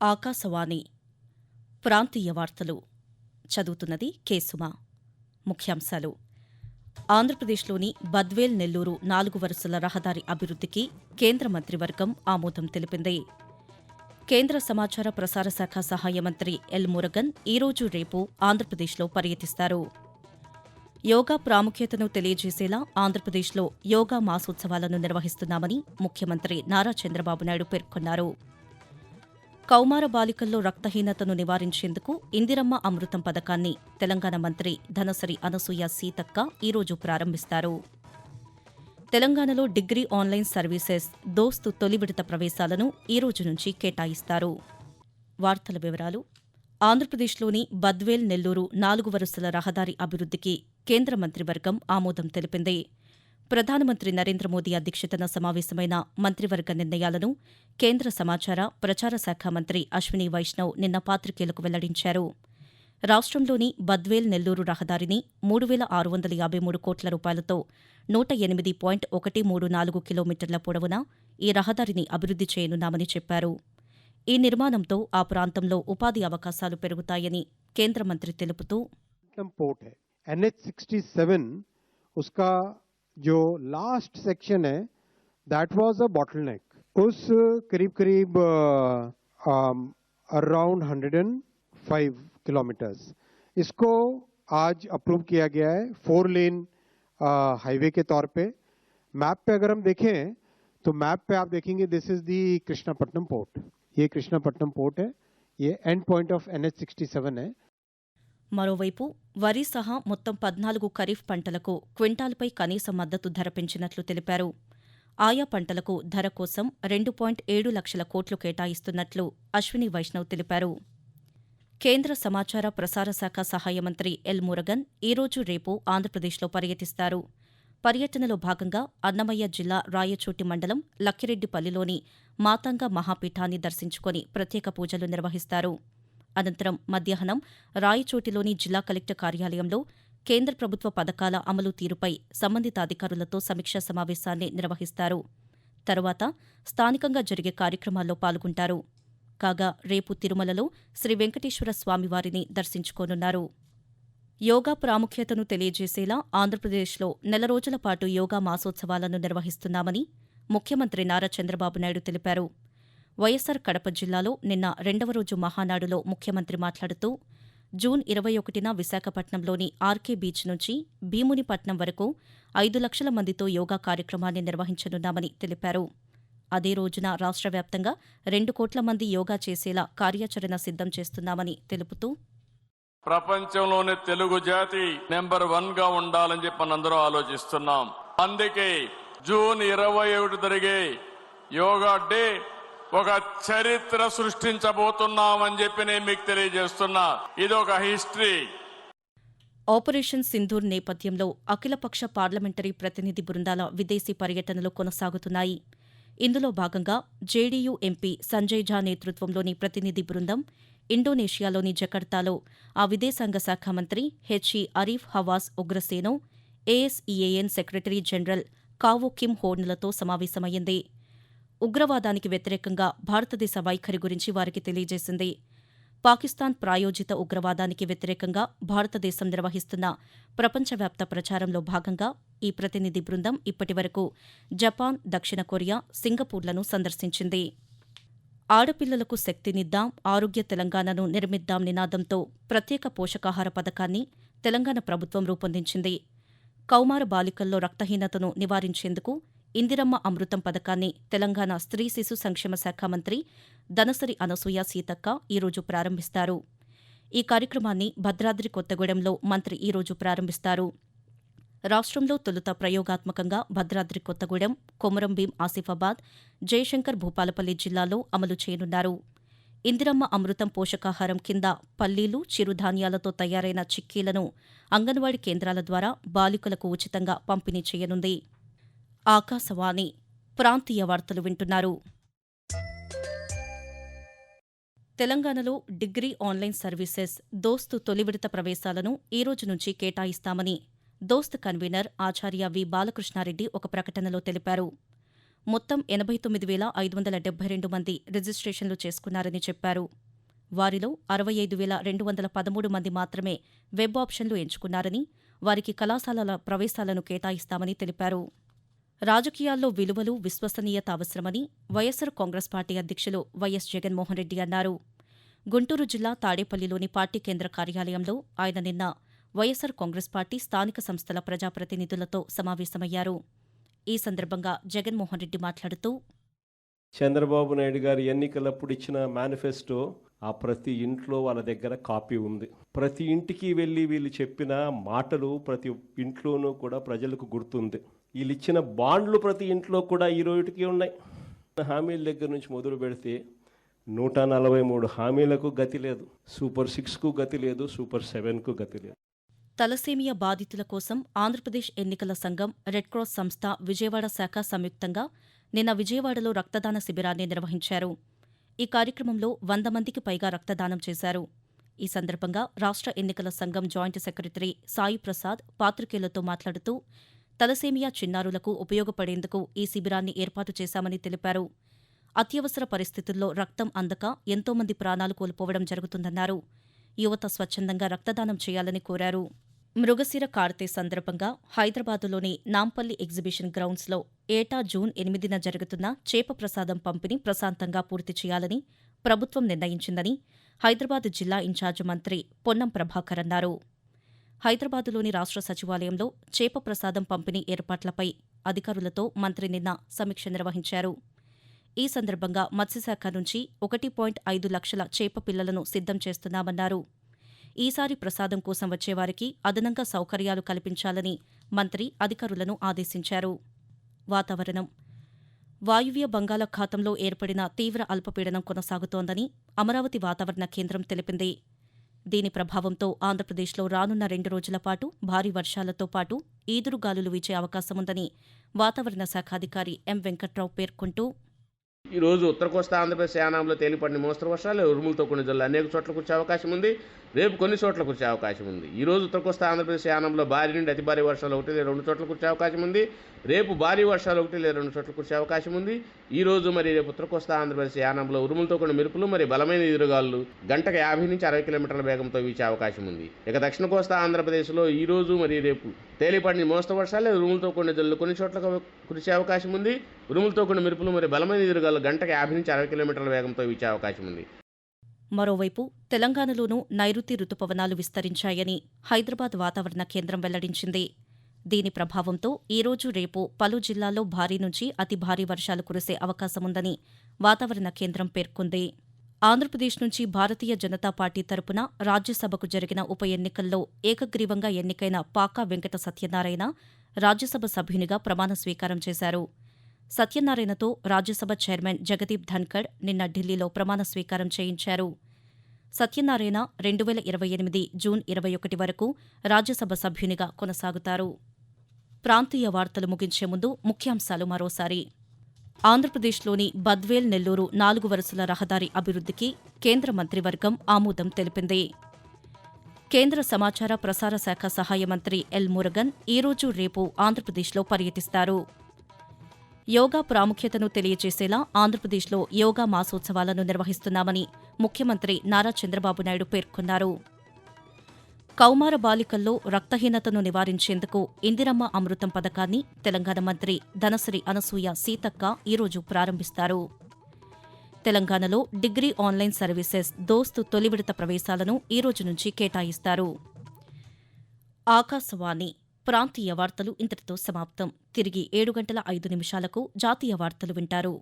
ఆకాశవాణి ప్రాంతీయ వార్తలు చదువుతున్నది కేసుమా. ముఖ్యాంశాలు: ఆంధ్రప్రదేశ్లోని బద్వేల్ నెల్లూరు 4 వరుసల రహదారి అభివృద్ధికి కేంద్ర మంత్రివర్గం ఆమోదం తెలిపింది. కేంద్ర సమాచార ప్రసార శాఖ సహాయ మంత్రి ఎల్. మురుగన్ ఈరోజు రేపు ఆంధ్రప్రదేశ్లో పర్యటిస్తారు. యోగా ప్రాముఖ్యతను తెలియజేసేలా ఆంధ్రప్రదేశ్లో యోగా మాసోత్సవాలను నిర్వహిస్తున్నామని ముఖ్యమంత్రి నారా చంద్రబాబు నాయుడు పేర్కొన్నారు. కౌమార బాలికల్లో రక్తహీనతను నివారించేందుకు ఇందిరమ్మ అమృతం పథకాన్ని తెలంగాణ మంత్రి ధనసరి అనసూయ సీతక్క ఈరోజు ప్రారంభిస్తారు. తెలంగాణలో డిగ్రీ ఆన్లైన్ సర్వీసెస్ దోస్తు తొలి విడత ప్రవేశాలను ఈరోజు నుంచి కేటాయిస్తారు. వార్తల వివరాలు: ఆంధ్రప్రదేశ్లోని బద్వేల్ నెల్లూరు 4 వరుసల రహదారి అభివృద్ధికి కేంద్ర మంత్రివర్గం ఆమోదం తెలిపింది. ప్రధానమంత్రి నరేంద్ర మోదీ అధ్యక్షతన సమావేశమైన మంత్రివర్గ నిర్ణయాలను కేంద్ర సమాచార ప్రచార శాఖ మంత్రి అశ్విని వైష్ణవ్ నిన్న పాతికేయులకు వెల్లడించారు. రాష్ట్రంలోని బద్వేల్ నెల్లూరు రహదారిని 3,653 కోట్ల రూపాయలతో 108.134 కిలోమీటర్ల పొడవున ఈ రహదారిని అభివృద్ది చేయనున్నామని చెప్పారు. ఈ నిర్మాణంతో ఆ ప్రాంతంలో ఉపాధి అవకాశాలు పెరుగుతాయని కేంద్ర మంత్రి తెలుపుతూ, NH67 उसका जो लास्ट सेक्शन है दैट वाज अ बॉटलनेक. उस करीब अराउंड 105 किलोमीटर्स इसको आज अप्रूव किया गया है 4 लेन हाईवे के तौर पे. मैप पे अगर हम देखें तो मैप पे आप देखेंगे this is the Krishnapatnam port. ये कृष्णापट्टनम पोर्ट है. ये एंड पॉइंट ऑफ NH67 है. మరోవైపు వరి సహా మొత్తం 14 ఖరీఫ్ పంటలకు క్వింటాల్పై కనీస మద్దతు ధర పెంచినట్లు తెలిపారు. ఆయా పంటలకు ధర కోసం 2.7 లక్షల కోట్లు కేటాయిస్తున్నట్లు అశ్విని వైష్ణవ్ తెలిపారు. కేంద్ర సమాచార ప్రసార శాఖ సహాయ మంత్రి ఎల్. మురుగన్ ఈరోజు రేపు ఆంధ్రప్రదేశ్లో పర్యటిస్తారు. పర్యటనలో భాగంగా అన్నమయ్య జిల్లా రాయచోటి మండలం లక్కిరెడ్డిపల్లిలోని మాతంగ మహాపీఠాన్ని దర్శించుకుని ప్రత్యేక పూజలు నిర్వహిస్తారు. అనంతరం మధ్యాహ్నం రాయచోటిలోని జిల్లా కలెక్టర్ కార్యాలయంలో కేంద్ర ప్రభుత్వ పథకాల అమలు తీరుపై సంబంధిత అధికారులతో సమీక్షా సమావేశాన్ని నిర్వహిస్తారు. తరువాత స్థానికంగా జరిగే కార్యక్రమాల్లో పాల్గొంటారు. కాగా రేపు తిరుమలలో శ్రీ వెంకటేశ్వర స్వామివారిని దర్శించుకోనున్నారు. యోగా ప్రాముఖ్యతను తెలియజేసేలా ఆంధ్రప్రదేశ్లో 4 రోజుల పాటు యోగా మాసోత్సవాలను నిర్వహిస్తున్నామని ముఖ్యమంత్రి నారా చంద్రబాబు నాయుడు తెలిపారు. వైఎస్సార్ కడప జిల్లాలో నిన్న 2వ రోజు మహానాడులో ముఖ్యమంత్రి మాట్లాడుతూ, జూన్ 21న విశాఖపట్నంలోని ఆర్కే బీచ్ నుంచి భీమునిపట్నం వరకు 5 లక్షల మందితో యోగా కార్యక్రమాన్ని నిర్వహించనున్నామని తెలిపారు. అదే రోజున రాష్ట్ర వ్యాప్తంగా 2 కోట్ల మంది యోగా చేసేలా కార్యాచరణ సిద్దం చేస్తున్నామని తెలుపుతూ, ప్రపంచంలోనే తెలుగు జాతి నెంబర్ 1 గా ఉండాలని చెప్పి మనందరం ఆలోచిస్తున్నాం. అందుకే జూన్ 21 జరిగే యోగా డే ఒక చరిత్ర సృష్టించబోతున్నామని చెప్పి నేను మీకు తెలియజేస్తున్నా. ఇది ఒక హిస్టరీ. ఆపరేషన్ సింధూర్ నేపథ్యంలో అఖిలపక్ష పార్లమెంటరీ ప్రతినిధి బృందాల విదేశీ పర్యటనలు కొనసాగుతున్నాయి. ఇందులో భాగంగా జేడీయూ ఎంపీ సంజయ్ ఝా నేతృత్వంలోని ప్రతినిధి బృందం ఇండోనేషియాలోని జకర్తాలో ఆ విదేశాంగ శాఖ మంత్రి HE Arif Havas Oegroseno, ASEAN secretary general Kao Kim హోర్న్లతో సమావేశమైంది. ఉగ్రవాదానికి వ్యతిరేకంగా భారతదేశ వైఖరి గురించి వారికి తెలియజేసింది. పాకిస్తాన్ ప్రాయోజిత ఉగ్రవాదానికి వ్యతిరేకంగా భారతదేశం నిర్వహిస్తున్న ప్రపంచవ్యాప్త ప్రచారంలో భాగంగా ఈ ప్రతినిధి బృందం ఇప్పటివరకు జపాన్, దక్షిణ కొరియా, సింగపూర్లను సందర్శించింది. ఆడపిల్లలకు శక్తినిద్దాం, ఆరోగ్య తెలంగాణను నిర్మిద్దాం నినాదంతో ప్రత్యేక పోషకాహార పథకాన్ని తెలంగాణ ప్రభుత్వం రూపొందించింది. కౌమార బాలికల్లో రక్తహీనతను నివారించేందుకు ఇందిరమ్మ అమృతం పథకాన్ని తెలంగాణ స్త్రీ శిశు సంక్షేమ శాఖ మంత్రి ధనసరి అనసూయ సీతక్క ఈరోజు ప్రారంభిస్తారు. ఈ కార్యక్రమాన్ని భద్రాద్రి కొత్తగూడెంలో మంత్రి ఈరోజు ప్రారంభిస్తారు. రాష్ట్రంలో తొలుత ప్రయోగాత్మకంగా భద్రాద్రి కొత్తగూడెం, కొమురంభీం ఆసిఫాబాద్, జయశంకర్ భూపాలపల్లి జిల్లాల్లో అమలు చేయనున్నారు. ఇందిరమ్మ అమృతం పోషకాహారం కింద పల్లీలు, చిరుధాన్యాలతో తయారైన చిక్కీలను అంగన్వాడీ కేంద్రాల ద్వారా బాలికలకు ఉచితంగా పంపిణీ చేయనుంది. ఆకాశవాణి ప్రాంతీయ వార్తలు వింటున్నారు. తెలంగాణలో డిగ్రీ ఆన్లైన్ సర్వీసెస్ దోస్తు తొలి విడత ప్రవేశాలను ఈరోజు నుంచి కేటాయిస్తామని దోస్త్ కన్వీనర్ ఆచార్య వి. బాలకృష్ణారెడ్డి ఒక ప్రకటనలో తెలిపారు. మొత్తం 89,572 మంది రిజిస్ట్రేషన్లు చేసుకున్నారని చెప్పారు. వారిలో 65,213 మంది మాత్రమే వెబ్ ఆప్షన్లు ఎంచుకున్నారని, వారికి కళాశాలల ప్రవేశాలను కేటాయిస్తామని తెలిపారు. రాజకీయాల్లో విలువలు, విశ్వసనీయత అవసరమని వైఎస్సార్ కాంగ్రెస్ పార్టీ అధ్యక్షులు వైఎస్ జగన్మోహన్రెడ్డి అన్నారు. గుంటూరు జిల్లా తాడేపల్లిలోని పార్టీ కేంద్ర కార్యాలయంలో ఆయన నిన్న వైఎస్సార్ కాంగ్రెస్ పార్టీ స్థానిక సంస్థల ప్రజాప్రతినిధులతో సమావేశమయ్యారు. ఈ సందర్భంగా జగన్మోహన్రెడ్డి మాట్లాడుతూ, చంద్రబాబు నాయుడు గారు ఎన్నికలప్పుడు ఇచ్చిన మేనిఫెస్టో ఆ ప్రతి ఇంట్లో వాళ్ళ దగ్గర కాపీ ఉంది. ప్రతి ఇంటికి వెళ్ళి వీళ్ళు చెప్పిన మాటలు ప్రతి ఇంట్లోనూ కూడా ప్రజలకు గుర్తుంది. వీళ్ళు ఇచ్చిన బాండ్లు ప్రతి ఇంట్లో కూడా ఈ రోజుకి ఉన్నాయి. హామీల దగ్గర నుంచి మొదలు పెడితే 143 హామీలకు గతి లేదు, సూపర్ 6కు గతి లేదు, సూపర్ 7కు గతి లేదు. తలసేమియా బాధితుల కోసం ఆంధ్రప్రదేశ్ ఎన్నికల సంఘం, రెడ్ క్రాస్ సంస్థ విజయవాడ శాఖ సంయుక్తంగా నిన్న విజయవాడలో రక్తదాన శిబిరాన్ని నిర్వహించారు. ఈ కార్యక్రమంలో 100 మందికి పైగా రక్తదానం చేశారు. ఈ సందర్భంగా రాష్ట్ర ఎన్నికల సంఘం జాయింట్ సెక్రటరీ సాయి ప్రసాద్ పాత్రికేయులతో మాట్లాడుతూ, తలసేమియా చిన్నారులకు ఉపయోగపడేందుకు ఈ శిబిరాన్ని ఏర్పాటు చేశామని తెలిపారు. అత్యవసర పరిస్థితుల్లో రక్తం అందక ఎంతోమంది ప్రాణాలు కోల్పోవడం జరుగుతుందన్నారు. యువత స్వచ్ఛందంగా రక్తదానం చేయాలని కోరారు. మృగశిర కార్తె సందర్భంగా హైదరాబాదులోని నాంపల్లి ఎగ్జిబిషన్ గ్రౌండ్స్లో ఏటా జూన్ 8న జరుగుతున్న చేప ప్రసాదం పంపిణీ ప్రశాంతంగా పూర్తి చేయాలని ప్రభుత్వం నిర్ణయించిందని హైదరాబాద్ జిల్లా ఇన్ఛార్జ్ మంత్రి పొన్నం ప్రభాకర్ అన్నారు. హైదరాబాదులోని రాష్ట్ర సచివాలయంలో చేప ప్రసాదం పంపిణీ ఏర్పాట్లపై అధికారులతో మంత్రి నిన్న సమీక్ష నిర్వహించారు. ఈ సందర్భంగా మత్స్యశాఖ నుంచి 1.5 లక్షల చేప పిల్లలను సిద్ధం చేస్తున్నామన్నారు. ఈసారి ప్రసాదం కోసం వచ్చేవారికి అదనంగా సౌకర్యాలు కల్పించాలని మంత్రి అధికారులను ఆదేశించారు. వాతావరణం. వాయువ్య బంగాళాఖాతంలో ఏర్పడిన తీవ్ర అల్పపీడనం కొనసాగుతోందని అమరావతి వాతావరణ కేంద్రం తెలిపింది. దీని ప్రభావంతో ఆంధ్రప్రదేశ్లో రానున్న 2 రోజుల పాటు భారీ వర్షాలతో పాటు ఈదురుగాలులు వీచే అవకాశముందని వాతావరణ శాఖ అధికారి ఎం వెంకట్రావు పేర్కొంటూ, ఈ రోజు ఉత్తర కోస్తా ఆంధ్రప్రదేశ్ యానాంలో తేలిపడిన మోస్తరు వర్షాలు ఉరుములతో కొన్ని జల్లు అనేక చోట్ల కురిసే అవకాశం ఉంది. రేపు కొన్ని చోట్ల కురిసే అవకాశం ఉంది. ఈ రోజు ఉత్తర కోస్తా ఆంధ్రప్రదేశ్ యానాంలో భారీ నుండి అతి భారీ వర్షాలు 1-2 చోట్ల కురిసే అవకాశం ఉంది. రేపు భారీ వర్షాలు 1-2 చోట్ల కురిసే అవకాశం ఉంది. ఈ రోజు రేపు ఉత్తర కోస్తా ఆంధ్రప్రదేశ్ యానాంలో ఉరుములతో కొన్ని మెరుపులు బలమైన ఎదురుగాలు గంటకు 50 నుంచి 60 కిలోమీటర్ల వేగంతో వీచే అవకాశం ఉంది. ఇక దక్షిణ కోస్తా ఆంధ్రప్రదేశ్లో ఈ రోజు రేపు తేలిపడిన మోస్తరు వర్షాలు ఉరుములతో కొన్ని జల్లు కొన్ని చోట్ల కురిసే అవకాశం ఉంది. ఉరుములతో కొన్ని మెరుపులు బలమైన ఎదురుగాలు గంటకు 50 నుంచి 60 కిలోమీటర్ల వేగంతో వీచే అవకాశం ఉంది. మరోవైపు తెలంగాణలోనూ నైరుతి రుతుపవనాలు విస్తరించాయని హైదరాబాద్ వాతావరణ కేంద్రం వెల్లడించింది. దీని ప్రభావంతో ఈరోజు రేపు పలు జిల్లాల్లో భారీ నుంచి అతి భారీ వర్షాలు కురిసే అవకాశముందని వాతావరణ కేంద్రం పేర్కొంది. ఆంధ్రప్రదేశ్ నుంచి భారతీయ జనతా పార్టీ తరపున రాజ్యసభకు జరిగిన ఉప ఎన్నికల్లో ఏకగ్రీవంగా ఎన్నికైన పాకా వెంకట సత్యనారాయణ రాజ్యసభ సభ్యునిగా ప్రమాణ స్వీకారం చేశారు. సత్యనారాయణతో రాజ్యసభ చైర్మన్ జగదీప్ ధన్కడ్ నిన్న ఢిల్లీలో ప్రమాణ స్వీకారం చేయించారు. సత్యనారాయణ 2028 జూన్ 21 వరకు రాజ్యసభ సభ్యునిగా కొనసాగుతారు. ప్రాంతీయ వార్తలు ముగించే ముందు ముఖ్యాంశాలు మరోసారి. ఆంధ్రప్రదేశ్లోని బద్వేల్ నెల్లూరు 4 వరుసల రహదారి అభివృద్ధికి కేంద్ర మంత్రివర్గం ఆమోదం తెలిపింది. కేంద్ర సమాచార ప్రసార శాఖ సహాయ మంత్రి ఎల్ మురుగన్ ఈరోజు రేపు ఆంధ్రప్రదేశ్లో పర్యటిస్తారు. యోగా ప్రాముఖ్యతను తెలియజేసేలా ఆంధ్రప్రదేశ్లో యోగా మాసోత్సవాలను నిర్వహిస్తున్నామని ముఖ్యమంత్రి నారా చంద్రబాబు నాయుడు పేర్కొన్నారు. కౌమార బాలికల్లో రక్తహీనతను నివారించేందుకు ఇందిరమ్మ అమృతం పథకాన్ని తెలంగాణ మంత్రి ధనశ్రీ అనసూయ సీతక్క ఈరోజు ప్రారంభిస్తారు. తెలంగాణలో డిగ్రీ ఆన్లైన్ సర్వీసెస్ దోస్తు తొలి విడత ప్రవేశాలను ఈరోజు నుంచి కేటాయిస్తారు. ఆకాశవాణి ప్రాంతీయ వార్తలు ఇంతటితో సమాప్తం. తిరిగి 7 గంటల 5 నిమిషాలకు జాతీయ వార్తలు వింటారు.